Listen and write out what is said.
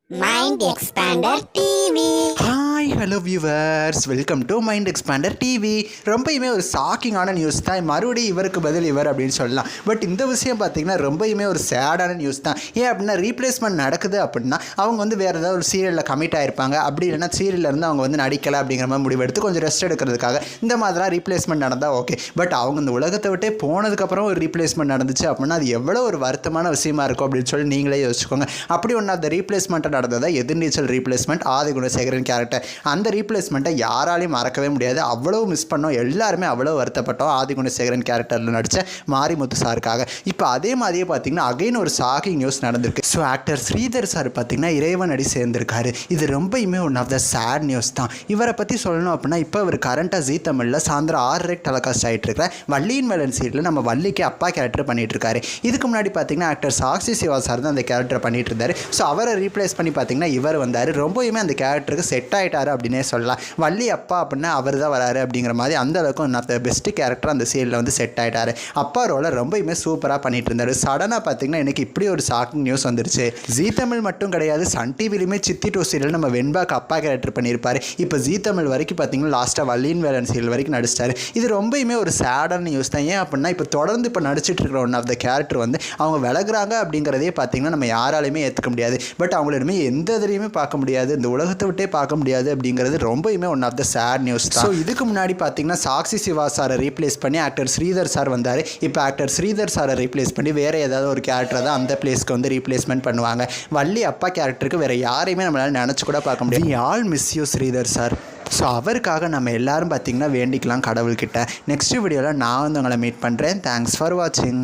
Mind Expander TV. Hi hello viewers, welcome to Mind Expander TV. ரொம்பயுமே ஒரு ஷாக்கிங்கான news தான். மறுபடியும் இவருக்கு பதில் இவர் அப்படின்னு சொல்லலாம். பட் இந்த விஷயம் பார்த்திங்கன்னா ரொம்பயுமே ஒரு சேடான நியூஸ் தான். ஏன் அப்படின்னா ரீப்ளேஸ்மெண்ட் நடக்குது அப்படின்னா அவங்க வந்து வேறு ஏதாவது ஒரு சீரியலில் கமிட் ஆகிருப்பாங்க. அப்படி இல்லைன்னா சீரியலில் இருந்து அவங்க வந்து நடிக்கலை அப்படிங்கிற மாதிரி முடிவெடுத்து கொஞ்சம் ரெஸ்ட் எடுக்கிறதுக்காக இந்த மாதிரிலாம் ரீப்ளேஸ்மெண்ட் நடந்தால் ஓகே. பட் அவங்க இந்த உலகத்தை விட்டே போனதுக்கப்புறம் ஒரு ரீப்ளேஸ்மெண்ட் நடந்துச்சு அப்படின்னா அது எவ்வளோ ஒரு வருத்தமான விஷயமா இருக்கும் அப்படின்னு சொல்லி நீங்களே யோசிச்சுக்கோங்க. அப்படி ஒன்று அந்த ரீப்ளேஸ்மெண்ட்டை நடந்ததா எதிர்நீச்சல் ரீப்ளேஸ்மெண்ட் ஆதிகுணசேகரன் கேரக்டர். அந்த ரீப்ளேஸ்மெண்ட்டை யாராலையும் மறக்கவே முடியாது. அவ்வளோ மிஸ் பண்ணோம், எல்லாருமே அவ்வளோ வருத்தப்பட்டோம் ஆதிகுணசேகரன் கேரக்டரில் நடித்த மாரிமுத்து சாருக்காக. இப்போ அதே மாதிரியே பார்த்தீங்கன்னா அகைன் ஒரு ஷாக்கிங் நியூஸ் நடந்திருக்கு. ஸோ ஆக்டர் ஸ்ரீதர் சார் பார்த்தீங்கன்னா இறைவன் அடி சேர்ந்திருக்காரு. இது ரொம்பயுமே one of the sad news தான். இவரை பற்றி சொல்லணும் அப்படின்னா இப்போ இவர் கரண்ட்டாக ஜீ தமிழில் சாயந்தரம் 6:30 டெலிகாஸ்ட் ஆகிட்டு இருக்கிற வள்ளியின் வேலன் சீட்டில் நம்ம வள்ளிக்கு அப்பா கேரக்டர் பண்ணிட்டு இருக்காரு. இதுக்கு முன்னாடி பார்த்தீங்கன்னா ஆக்டர் சாக்ஷி சிவா சார் தான் அந்த கேரக்டர் பண்ணிட்டு இருந்தார். ஸோ அவரை ரீப்ளேஸ் பண்ணி பார்த்தீங்கன்னா இவர் வந்தார். ரொம்பவுமே அந்த கேரக்டருக்கு செட் ஆகிட்டாரு அப்படின்னே சொல்லலாம். வள்ளி அப்பா அப்படின்னா அவர் தான் வராரு அப்படிங்கிற மாதிரி அந்த அளவுக்கு one of the best character அந்த சீரியலில் வந்து செட் ஆகிட்டாரு. அப்பா ரோலை ரொம்பவுமே சூப்பராக பண்ணிட்டு இருந்தார். சடனாக பார்த்தீங்கன்னா எனக்கு இப்படி ஒரு ஷாக்கிங் நியூஸ் வந்துருச்சு. ஜீ தமிழ் மட்டும் கிடையாது, சன் டிவிலையுமே சித்தி டூ சீரியல் நம்ம வெண்பாக்கு அப்பா கேரக்டர் பண்ணியிருப்பார். இப்போ ஜீ தமிழ் வரைக்கும் பார்த்தீங்கன்னா லாஸ்ட்டாக வள்ளியின் வேலன் சீரியல் வரைக்கும் நடிச்சிட்டாரு. இது ரொம்பவுமே ஒரு சேடான நியூஸ் தான். ஏன் அப்படின்னா இப்போ தொடர்ந்து இப்போ நடிச்சிட்டு இருக்கிற ஒன் ஆஃப் த கேரக்டர் வந்து அவங்க விலகுறாங்க அப்படிங்கிறதே பார்த்தீங்கன்னா நம்ம யாராலையுமே ஏற்றுக்க முடியாது. பட் அவங்களிடமே எந்த இதுலையுமே பார்க்க முடியாது, இந்த உலகத்தை விட்டே பார்க்க முடியாது அப்படிங்கிறது ரொம்பவுமே one of the sad news தான். ஸோ இதுக்கு முன்னாடி பார்த்தீங்கன்னா சாக்ஷி சிவா சாரை ரீப்ளேஸ் பண்ணி ஆக்டர் ஸ்ரீதர் சார் வந்தார். இப்போ ஆக்டர் ஸ்ரீதர் சாரை ரீப்ளேஸ் பண்ணி வேறு ஏதாவது ஒரு கேரக்டர் தான் அந்த பிளேஸ்க்கு வந்து ரீப்ளேஸ்மெண்ட் பண்ணுவாங்க. வள்ளி அப்பா கேரக்டருக்கு வேறு யாரையுமே நம்மளால் நினச்சி கூட பார்க்க முடியாது. We all miss you Sridhar sir. So அவருக்காக நம்ம எல்லாரும் பார்த்திங்கன்னா வேண்டிக்கலாம் கடவுள்கிட்ட. நெக்ஸ்ட் வீடியோவில் நான் வந்து உங்களை மீட் பண்ணுறேன். தேங்க்ஸ் ஃபார் வாட்சிங்.